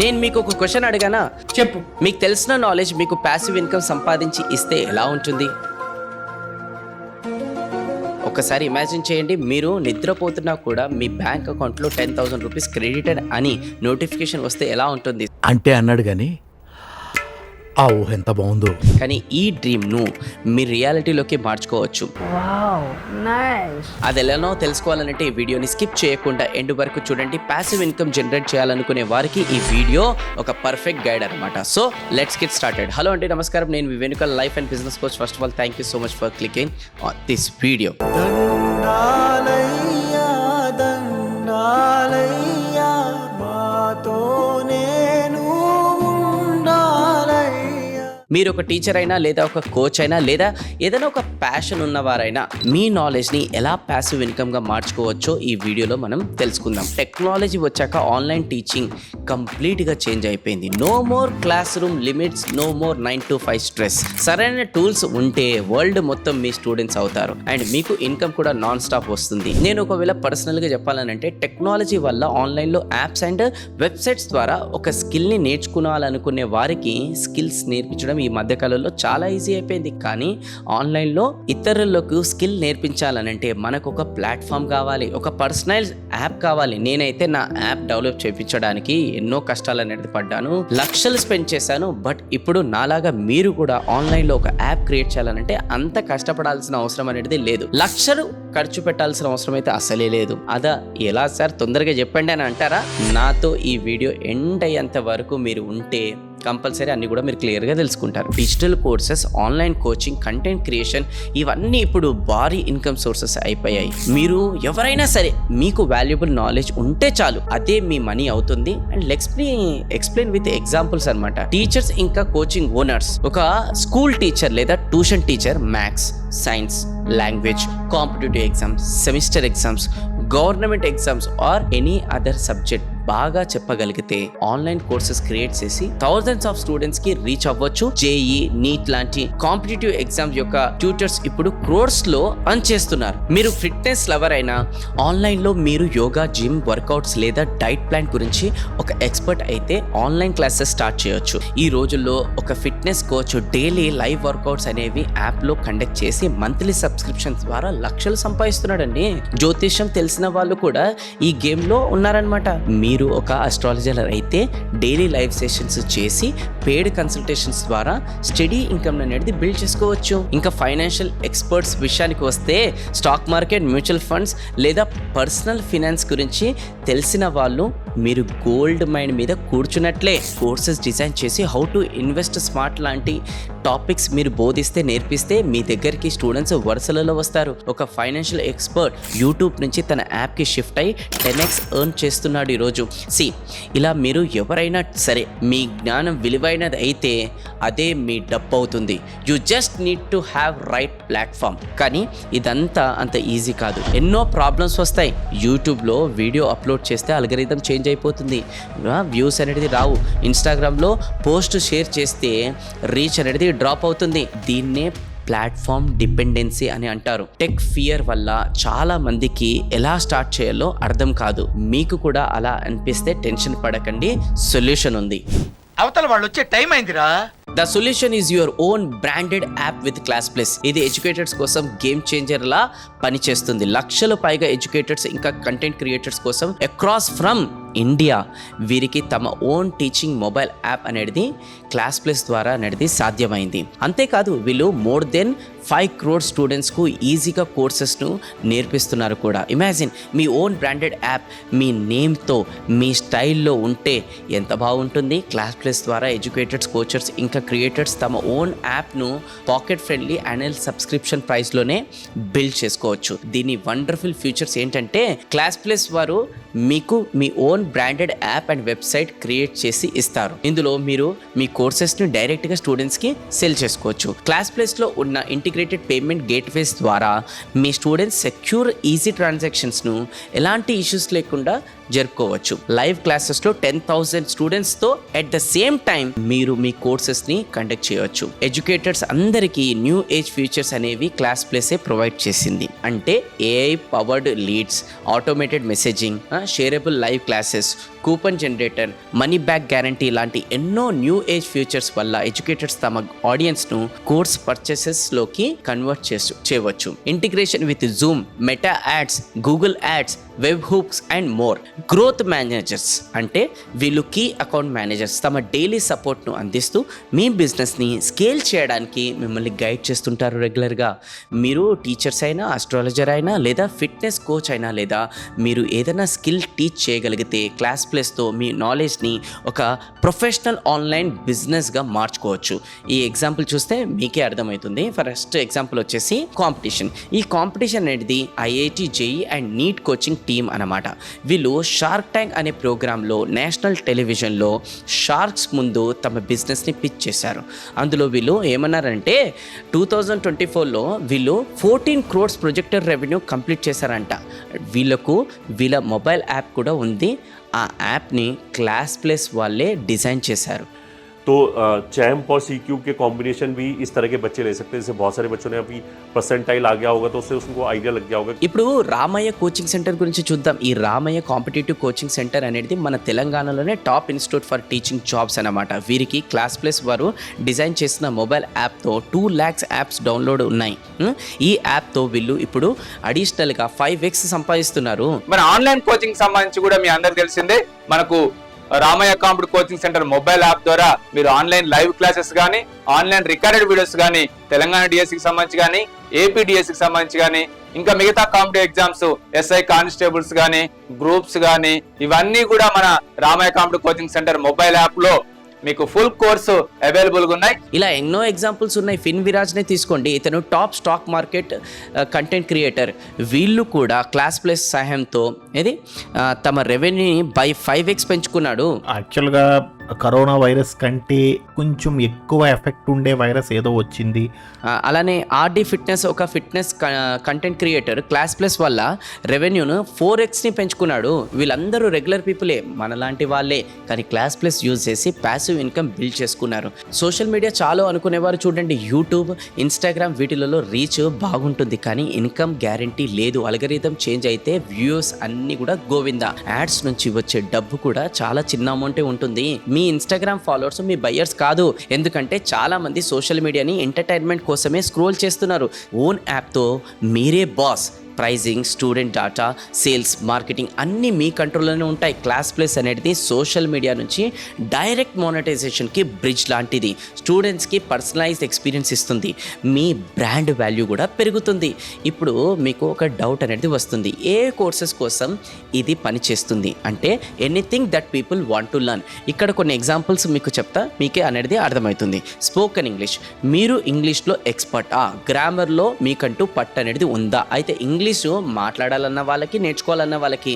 నేను మీకు ఒక క్వశ్చన్ అడిగానా? చెప్పు. మీకు తెలిసిన నాలెడ్జ్ మీకు ప్యాసివ్ ఇన్కమ్ సంపాదించి ఇస్తే ఎలా ఉంటుంది? ఒకసారి ఇమాజిన్ చేయండి, మీరు నిద్రపోతున్నా కూడా మీ బ్యాంక్ అకౌంట్లో 10,000 రూపీస్ క్రెడిటెడ్ అని నోటిఫికేషన్ వస్తే ఎలా ఉంటుంది? అంటే అన్నాడు కానీ ఆ ఊహ ఎంత బాగుందో. కానీ ఈ డ్రీమ్ను మీ రియాలిటీలోకి మార్చుకోవచ్చు. అది ఎలానో తెలుసుకోవాలంటే ఈ వీడియోని స్కిప్ చేయకుండా ఎండ్ వరకు చూడండి. ప్యాసివ్ ఇన్కమ్ జనరేట్ చేయాలనుకునే వారికి ఈ వీడియో ఒక పర్ఫెక్ట్ గైడ్ అనమాట. So let's get started. Hello అండి, నమస్కారం. నేను మీ వెనుకల్ life and business coach. First of all thank you so much for clicking on this video. మీరు ఒక టీచర్ అయినా లేదా ఒక కోచ్ అయినా లేదా ఏదైనా ఒక ప్యాషన్ ఉన్నవారైనా మీ నాలెడ్జ్ని ఎలా ప్యాసివ్ ఇన్కమ్గా మార్చుకోవచ్చో ఈ వీడియోలో మనం తెలుసుకుందాం. టెక్నాలజీ వచ్చాక ఆన్లైన్ టీచింగ్ కంప్లీట్గా చేంజ్ అయిపోయింది. No more classroom limits, no more 9 to 5 stress. సరైన టూల్స్ ఉంటే వరల్డ్ మొత్తం మీ స్టూడెంట్స్ అవుతారు అండ్ మీకు ఇన్కమ్ కూడా నాన్ స్టాప్ వస్తుంది. నేను ఒకవేళ పర్సనల్గా చెప్పాలనంటే టెక్నాలజీ వల్ల ఆన్లైన్లో యాప్స్ అండ్ వెబ్సైట్స్ ద్వారా ఒక స్కిల్ని నేర్చుకోవాలనుకునే వారికి స్కిల్స్ నేర్పించడం ఈ మధ్యకాలంలో చాలా ఈజీ అయిపోయింది. కానీ ఆన్లైన్లో ఇతరులకు స్కిల్ నేర్పించాలనంటే మనకు ఒక ప్లాట్ఫామ్ కావాలి, ఒక పర్సనల్ యాప్ కావాలి. నేనైతే నా యాప్ డెవలప్ చేయించడానికి ఎన్నో కష్టాలు అనేది పడ్డాను, లక్షలు స్పెండ్ చేశాను. బట్ ఇప్పుడు నాలాగా మీరు కూడా ఆన్లైన్లో ఒక యాప్ క్రియేట్ చేయాలనంటే అంత కష్టపడాల్సిన అవసరం అనేది లేదు, లక్షలు ఖర్చు పెట్టాల్సిన అవసరం అయితే అసలే లేదు. అదా ఎలా సార్, తొందరగా చెప్పండి అని అంటారా? నాతో ఈ వీడియో ఎండ్ అయ్యేంత వరకు మీరు ఉంటే కంపల్సరీ అన్ని కూడా మీరు క్లియర్గా తెలుసుకుంటారు. Digital courses, online coaching, content creation ఇవన్నీ ఇప్పుడు భారీ ఇన్కమ్ సోర్సెస్ అయిపోయాయి. మీరు ఎవరైనా సరే మీకు వాల్యుబుల్ నాలెడ్జ్ ఉంటే చాలు, అదే మీ మనీ అవుతుంది. And let's me explain with examples అనమాట. టీచర్స్ ఇంకా కోచింగ్ ఓనర్స్, ఒక స్కూల్ టీచర్ లేదా tuition teacher maths, science, language, competitive exams, semester exams, government exams or any other subject బాగా చెప్పగలిగితే ఆన్లైన్ కోర్సెస్ క్రియేట్ చేసి థౌజండ్స్ ఆఫ్ స్టూడెంట్స్ కి reach అవ్వచ్చు. JEE, neat లాంటి కాంపిటేటివ్ ఎగ్జామ్స్ యొక్క ట్యూటర్స్ ఇప్పుడు క్రోర్స్ లో అర్న్ చేస్తున్నారు. మీరు ఫిట్నెస్ లవర్ అయినా ఆన్లైన్ లో మీరు యోగా, జిమ్, వర్కౌట్స్ లేదా డైట్ ప్లాన్ గురించి ఒక ఎక్స్పర్ట్ అయితే ఆన్లైన్ క్లాసెస్ స్టార్ట్ చేయొచ్చు. ఈ రోజుల్లో ఒక fitness coach daily live workouts అనేవి యాప్ లో కండక్ట్ చేసి మంత్లీ సబ్స్క్రిప్షన్స్ ద్వారా లక్షలు సంపాదిస్తున్నాడండి. జ్యోతిష్యం తెలిసిన వాళ్ళు కూడా ఈ గేమ్ లో ఉన్నారనమాట. మీరు ఒక అస్ట్రాలజర్ అయితే డైలీ లైవ్ సెషన్స్ చేసి పెయిడ్ కన్సల్టేషన్స్ ద్వారా స్టడీ ఇన్కమ్ అనేది బిల్డ్ చేసుకోవచ్చు. ఇంకా ఫైనాన్షియల్ ఎక్స్పర్ట్స్ విషయానికి వస్తే స్టాక్ మార్కెట్, మ్యూచువల్ ఫండ్స్ లేదా పర్సనల్ ఫినాన్స్ గురించి తెలిసిన వాళ్ళు మీరు గోల్డ్ మైండ్ మీద కూర్చున్నట్లే. కోర్సెస్ డిజైన్ చేసి హౌ టు ఇన్వెస్ట్ స్మార్ట్ లాంటి టాపిక్స్ మీరు బోధిస్తే, నేర్పిస్తే మీ దగ్గరికి స్టూడెంట్స్ వరుసలలో వస్తారు. ఒక ఫైనాన్షియల్ ఎక్స్పర్ట్ యూట్యూబ్ నుంచి తన యాప్కి షిఫ్ట్ అయ్యి 10x ఎర్న్ చేస్తున్నాడు ఈరోజు. ఇలా మీరు ఎవరైనా సరే మీ జ్ఞానం విలువైనది అయితే అదే మీ డబ్బు అవుతుంది. You just need to have right platform. కానీ ఇదంతా అంత ఈజీ కాదు, ఎన్నో ప్రాబ్లమ్స్ వస్తాయి. యూట్యూబ్లో వీడియో అప్లోడ్ చేస్తే అల్గరిథం చేంజ్ అయిపోతుంది, వ్యూస్ అనేది రావు. ఇన్స్టాగ్రామ్లో పోస్ట్ షేర్ చేస్తే రీచ్ అనేది డ్రాప్ అవుతుంది. దీన్నే ప్లాట్ఫామ్ డిపెండెన్సీ అని అంటారు. టెక్ ఫియర్ వల్ల చాలా మందికి ఎలా స్టార్ట్ చేయాలో అర్థం కాదు. మీకు కూడా అలా అనిపిస్తే టెన్షన్ పడకండి, సొల్యూషన్ ఉంది. అవతల వాళ్ళు వచ్చే టైం అయిందిరా. The solution is your own branded app with class plus. ఇది ఎడ్యుకేటర్స్ కోసం గేమ్ చేంజర్ లా పనిచేస్తుంది. లక్షల పైగా ఎడ్యుకేటర్స్ ఇంకా కంటెంట్ క్రియేటర్స్ కోసం అక్రాస్ ఫ్రమ్ ఇండియా వీరికి తమ ఓన్ టీచింగ్ మొబైల్ యాప్ అనేది క్లాస్ ప్లస్ ద్వారా అనేది సాధ్యమైంది. అంతేకాదు వీళ్ళు మోర్ దెన్ 5 crore స్టూడెంట్స్కు ఈజీగా కోర్సెస్ను నేర్పిస్తున్నారు కూడా. ఇమాజిన్ మీ ఓన్ బ్రాండెడ్ యాప్ మీ నేమ్తో, మీ స్టైల్లో ఉంటే ఎంత బాగుంటుంది. క్లాస్ ప్లస్ ద్వారా ఎడ్యుకేటర్స్, కోచర్స్ ఇంకా క్రియేటర్స్ తమ ఓన్ యాప్ను పాకెట్ ఫ్రెండ్లీ యాన్యువల్ సబ్స్క్రిప్షన్ ప్రైస్లోనే బిల్డ్ చేసుకోవచ్చు. దీని వండర్ఫుల్ ఫీచర్స్ ఏంటంటే క్లాస్ ప్లస్ వారు మీకు మీ own branded app and website create చేసి ఇస్తారు. ఇందులో మీరు మీ కోర్సెస్ని డైరెక్ట్గా స్టూడెంట్స్కి సెల్ చేసుకోవచ్చు. క్లాస్ ప్లస్లో ఉన్న ఇంటిగ్రేటెడ్ పేమెంట్ గేట్వేస్ ద్వారా మీ స్టూడెంట్స్ సెక్యూర్, ఈజీ ట్రాన్సాక్షన్స్ను ఎలాంటి ఇష్యూస్ లేకుండా జరుపుకోవచ్చు. లైవ్ క్లాసెస్లో 10,000 స్టూడెంట్స్తో ఎట్ ద సేమ్ టైం మీరు మీ కోర్సెస్ని కండక్ట్ చేయవచ్చు. ఎడ్యుకేటర్స్ అందరికీ న్యూ ఏజ్ ఫీచర్స్ అనేవి క్లాస్ ప్లేసే ప్రొవైడ్ చేసింది. అంటే AI powered leads, automated messaging, shareable live classes, coupon generator, money back guarantee లాంటి ఎన్నో న్యూ ఏజ్ ఫీచర్స్ వల్ల ఎడ్యుకేటర్స్ తమ ఆడియన్స్ను కోర్స్ పర్చేసెస్లోకి కన్వర్ట్ చేయవచ్చు. Integration with Zoom, Meta ads, Google ads, web hooks and more. Growth managers అంటే వీళ్ళు key account managers తమ డైలీ సపోర్ట్ను అందిస్తూ మీ బిజినెస్ని స్కేల్ చేయడానికి మిమ్మల్ని గైడ్ చేస్తుంటారు రెగ్యులర్గా. మీరు టీచర్స్ అయినా, ఆస్ట్రాలజర్ అయినా, లేదా ఫిట్నెస్ కోచ్ అయినా, లేదా మీరు ఏదైనా స్కిల్ టీచ్ చేయగలిగితే క్లాస్ ప్లేస్తో మీ నాలెడ్జ్ని ఒక ప్రొఫెషనల్ ఆన్లైన్ బిజినెస్గా మార్చుకోవచ్చు. ఈ ఎగ్జాంపుల్ చూస్తే మీకే అర్థమవుతుంది. ఫస్ట్ ఎగ్జాంపుల్ వచ్చేసి కాంపిటీషన్. ఈ కాంపిటీషన్ అనేది IIT, JEE and NEET coaching team అన్నమాట. వీళ్ళు షార్క్ ట్యాంక్ అనే ప్రోగ్రాంలో నేషనల్ టెలివిజన్లో షార్క్స్ ముందు తమ బిజినెస్ని పిచ్ చేశారు. అందులో వీళ్ళు ఏమన్నారంటే 2024లో వీళ్ళు 14 crores ప్రొజెక్టర్ రెవెన్యూ కంప్లీట్ చేశారంట. వీళ్ళ మొబైల్ యాప్ కూడా ఉంది. ఆ యాప్ని క్లాస్ ప్లేస్ వాళ్ళే డిజైన్ చేశారు. तो चैम्प और CQ के कॉम्बिनेशन भी इस तरह के बच्चे ले सकते हैं. जैसे बहुत सारे बच्चों ने अभी परसेंटाइल आ गया होगा तो उससे उनको आइडिया लग गया होगा. ఇప్పుడు రామయ్య కోచింగ్ సెంటర్ గురించి చూద్దాం. ఈ రామయ్య కాంపిటేటివ్ కోచింగ్ సెంటర్ అనేది మన తెలంగాణలోనే top institute for teaching jobs అన్నమాట. వీరికి క్లాస్ ప్లేస్ వారు డిజైన్ చేసిన మొబైల్ యాప్తో 2 lakhs యాప్స్ డౌన్లోడ్ ఉన్నాయి. ఈ యాప్తో వీళ్ళు ఇప్పుడు అడిషనల్గా 5x సంపాదిస్తున్నారు. మన ఆన్లైన్ కోచింగ్ సంబంధించి కూడా మీ అందరికి తెలిసిందే, మనకు Ramayya competitive coaching centre mobile app ద్వారా మీరు ఆన్లైన్ లైవ్ క్లాసెస్ కానీ, ఆన్లైన్ రికార్డెడ్ వీడియోస్ కానీ, తెలంగాణ డిఎస్సికి సంబంధించి కానీ, ఏపీ డిఎస్సికి సంబంధించి కానీ, ఇంకా మిగతా కాంపిటేటివ్ ఎగ్జామ్స్, ఎస్ఐ కానిస్టేబుల్స్ కానీ, గ్రూప్స్ కానీ, ఇవన్నీ కూడా మన Ramayya competitive coaching centre mobile app లో మీకు ఫుల్ కోర్సు అవైలబుల్గా ఉన్నాయి. ఇలా ఎన్నో ఎగ్జాంపుల్స్ ఉన్నాయి. ఫిన్ విరాజ్నే తీసుకోండి. ఇతను top stock market content creator. వీళ్ళు కూడా క్లాస్ ప్లేస్ సహాయంతో తమ రెవెన్యూని by 5x పెంచుకున్నాడు. యాక్చువల్గా కరోనా వైరస్ కంటే కొంచెం ఎక్కువ ఎఫెక్ట్ ఉండే వైరస్ ఏదో వచ్చింది. అలానే ఆర్డి ఫిట్నెస్ ఒక fitness content creator class plus వల్ల రెవెన్యూను 4xని పెంచుకున్నాడు. వీళ్ళందరూ రెగ్యులర్ పీపులే, మనలాంటి వాళ్ళే, కానీ క్లాస్ ప్లస్ యూజ్ చేసి ప్యాసివ్ ఇన్కమ్ బిల్డ్ చేసుకున్నారు. సోషల్ మీడియా చాలు అనుకునేవారు చూడండి, యూట్యూబ్, ఇన్స్టాగ్రామ్ వీటిలలో రీచ్ బాగుంటుంది కానీ ఇన్కమ్ గ్యారంటీ లేదు. అల్గరిథం చేంజ్ అయితే వ్యూస్ అన్నీ కూడా గోవిందా. యాడ్స్ నుంచి వచ్చే డబ్బు కూడా చాలా చిన్న అమౌంటే ఉంటుంది. మీ ఇన్స్టాగ్రామ్ ఫాలోవర్స్ మీ బయ్యర్స్ కాదు. ఎందుకంటే చాలా మంది సోషల్ మీడియాని ఎంటర్టైన్మెంట్ కోసమే స్క్రోల్ చేస్తున్నారు. ఓన్ యాప్తో మీరే boss. Pricing, student data, sales, marketing అన్నీ మీ కంట్రోల్లోనే ఉంటాయి. క్లాస్ ప్లేస్ అనేది సోషల్ మీడియా నుంచి డైరెక్ట్ మోనటైజేషన్కి బ్రిడ్జ్ లాంటిది. స్టూడెంట్స్కి పర్సనలైజ్డ్ ఎక్స్పీరియన్స్ ఇస్తుంది. మీ బ్రాండ్ వాల్యూ కూడా పెరుగుతుంది. ఇప్పుడు మీకు ఒక డౌట్ అనేది వస్తుంది, ఏ కోర్సెస్ కోసం ఇది పనిచేస్తుంది అంటే anything that people want to learn. ఇక్కడ కొన్ని ఎగ్జాంపుల్స్ మీకు చెప్తా, మీకే అనేది అర్థమవుతుంది. స్పోకెన్ ఇంగ్లీష్, మీరు ఇంగ్లీష్లో ఎక్స్పర్టా? గ్రామర్లో మీకంటూ పట్టు అనేది ఉందా? అయితే ఇంగ్లీషు మాట్లాడాలన్న వాళ్ళకి, నేర్చుకోవాలన్న వాళ్ళకి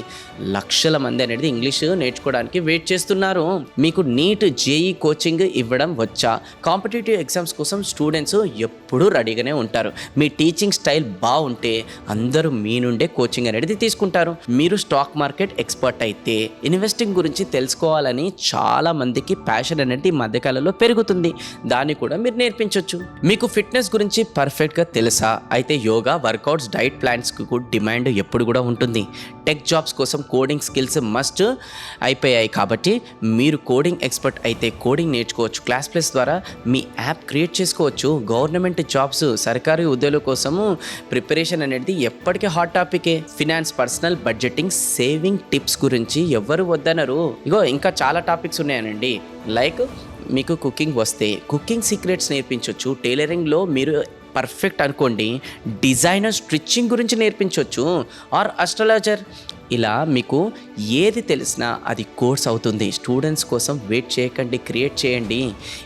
లక్షల మంది అనేది ఇంగ్లీషు నేర్చుకోవడానికి వెయిట్ చేస్తున్నారు. మీకు నీట్, జేఈ కోచింగ్ ఇవ్వడం వచ్చా? కాంపిటేటివ్ ఎగ్జామ్స్ కోసం స్టూడెంట్స్ ఎప్పుడూ రెడీగానే ఉంటారు. మీ టీచింగ్ స్టైల్ బాగుంటే అందరూ మీ నుండే కోచింగ్ అనేది తీసుకుంటారు. మీరు స్టాక్ మార్కెట్ ఎక్స్పర్ట్ అయితే ఇన్వెస్టింగ్ గురించి తెలుసుకోవాలని చాలా మందికి ప్యాషన్ అనేది ఈ మధ్యకాలంలో పెరుగుతుంది. దాన్ని కూడా మీరు నేర్పించవచ్చు. మీకు ఫిట్నెస్ గురించి పర్ఫెక్ట్గా తెలుసా? అయితే yoga, workouts, diet plans demand ఎప్పుడు కూడా ఉంటుంది. టెక్ జాబ్స్ కోసం కోడింగ్ స్కిల్స్ మస్ట్ అయిపోయాయి కాబట్టి మీరు కోడింగ్ ఎక్స్పర్ట్ అయితే కోడింగ్ నేర్చుకోవచ్చు. క్లాస్ ప్లస్ ద్వారా మీ యాప్ క్రియేట్ చేసుకోవచ్చు. గవర్నమెంట్ జాబ్స్, సర్కారీ ఉద్యోగుల కోసము ప్రిపరేషన్ అనేది ఎప్పటికీ హాట్ టాపికే. Finance, personal budgeting, saving tips గురించి ఎవరు వద్దనరు. ఇగో ఇంకా చాలా టాపిక్స్ ఉన్నాయనండి. లైక్ మీకు కుకింగ్ వస్తే కుకింగ్ సీక్రెట్స్ నేర్పించవచ్చు. టైలరింగ్లో మీరు పర్ఫెక్ట్ అనుకోండి, డిజైనర్ స్టిచ్చింగ్ గురించి నేర్పించవచ్చు. ఆర్ అస్ట్రాలజర్, ఇలా మీకు ఏది తెలిసినా అది కోర్స్ అవుతుంది. స్టూడెంట్స్ కోసం వెయిట్ చేయకండి, క్రియేట్ చేయండి.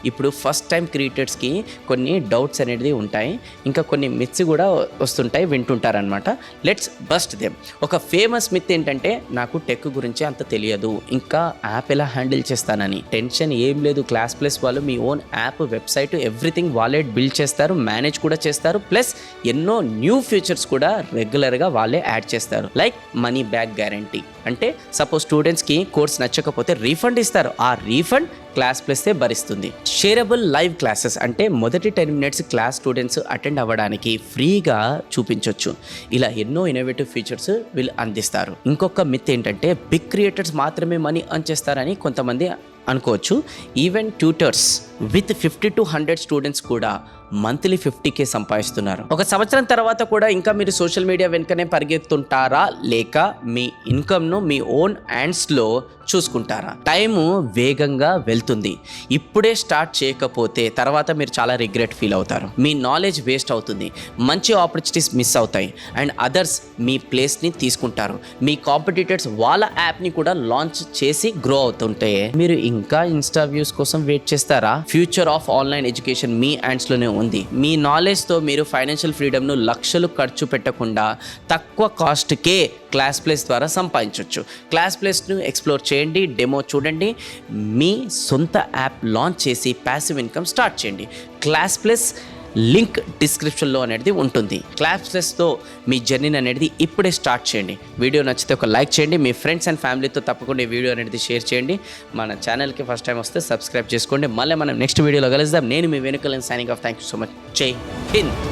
ఇప్పుడు ఫస్ట్ టైం క్రియేటర్స్కి కొన్ని డౌట్స్ అనేది ఉంటాయి, ఇంకా కొన్ని మిత్స్ కూడా వస్తుంటాయి, వింటుంటారనమాట. Let's bust them. ఒక ఫేమస్ మిత్ ఏంటంటే నాకు టెక్ గురించి అంత తెలియదు, ఇంకా యాప్ ఎలా హ్యాండిల్ చేస్తానని. టెన్షన్ ఏం లేదు. క్లాస్ ప్లస్ వాళ్ళు మీ ఓన్ యాప్, వెబ్సైట్, ఎవ్రీథింగ్ వాళ్ళే బిల్డ్ చేస్తారు, మేనేజ్ కూడా చేస్తారు. ప్లస్ ఎన్నో న్యూ ఫీచర్స్ కూడా రెగ్యులర్గా వాళ్ళే యాడ్ చేస్తారు. Like money back back guarantee. అంటే సపోజ్ స్టూడెంట్స్కి కోర్స్ నచ్చకపోతే రీఫండ్ ఇస్తారు. ఆ రీఫండ్ క్లాస్ ప్లస్ే భరిస్తుంది. షేరబుల్ లైవ్ క్లాసెస్ అంటే మొదటి 10 మినిట్స్ క్లాస్ స్టూడెంట్స్ అటెండ్ అవ్వడానికి ఫ్రీగా చూపించవచ్చు. ఇలా ఎన్నో ఇన్నోవేటివ్ ఫీచర్స్ వీళ్ళు అందిస్తారు. ఇంకొక మిత్ ఏంటంటే బిగ్ క్రియేటర్స్ మాత్రమే మనీ అర్న్ చేస్తారని కొంతమంది అనుకోవచ్చు. Even tutors with 50 to 100 students కూడా మంత్లీ 50K సంపాదిస్తున్నారు. ఒక సంవత్సరం తర్వాత కూడా ఇంకా మీరు సోషల్ మీడియా వెనుకనే పరిగెత్తుంటారా, లేక మీ ఇన్కమ్ను మీ ఓన్ హ్యాండ్స్లో చూసుకుంటారా? టైము వేగంగా వెళ్తుంది. ఇప్పుడే స్టార్ట్ చేయకపోతే తర్వాత మీరు చాలా రిగ్రెట్ ఫీల్ అవుతారు. మీ నాలెడ్జ్ వేస్ట్ అవుతుంది. మంచి ఆపర్చునిటీస్ మిస్ అవుతాయి అండ్ అదర్స్ మీ ప్లేస్ని తీసుకుంటారు. మీ కాంపిటీటర్స్ వాళ్ళ యాప్ని కూడా లాంచ్ చేసి గ్రో అవుతుంటే మీరు ఇంకా ఇన్స్టా వ్యూస్ కోసం వెయిట్ చేస్తారా? ఫ్యూచర్ ఆఫ్ ఆన్లైన్ ఎడ్యుకేషన్ మీ హ్యాండ్స్లోనే ఉంది. మీ నాలెడ్జ్తో మీరు ఫైనాన్షియల్ ఫ్రీడమ్ను లక్షలు ఖర్చు పెట్టకుండా తక్కువ కాస్ట్కే క్లాస్ ప్లేస్ ద్వారా సంపాదించవచ్చు. క్లాస్ ప్లేస్ను ఎక్స్ప్లోర్ చేయండి, డెమో చూడండి, మీ సొంత యాప్ లాంచ్ చేసి ప్యాసివ్ ఇన్కమ్ స్టార్ట్ చేయండి. క్లాస్ ప్లస్ లింక్ డిస్క్రిప్షన్లో అనేది ఉంటుంది. క్లాస్ ప్లస్తో మీ జర్నీ అనేది ఇప్పుడే స్టార్ట్ చేయండి. వీడియో నచ్చితే ఒక లైక్ చేయండి. మీ ఫ్రెండ్స్ అండ్ ఫ్యామిలీతో తప్పకుండా ఈ వీడియో అనేది షేర్ చేయండి. మన ఛానల్కి ఫస్ట్ టైం వస్తే సబ్స్క్రైబ్ చేసుకోండి. మళ్ళీ మనం నెక్స్ట్ వీడియోలో కలుద్దాం. నేను మీ వెనుకలను signing off. Thank you so much. Jai Hind.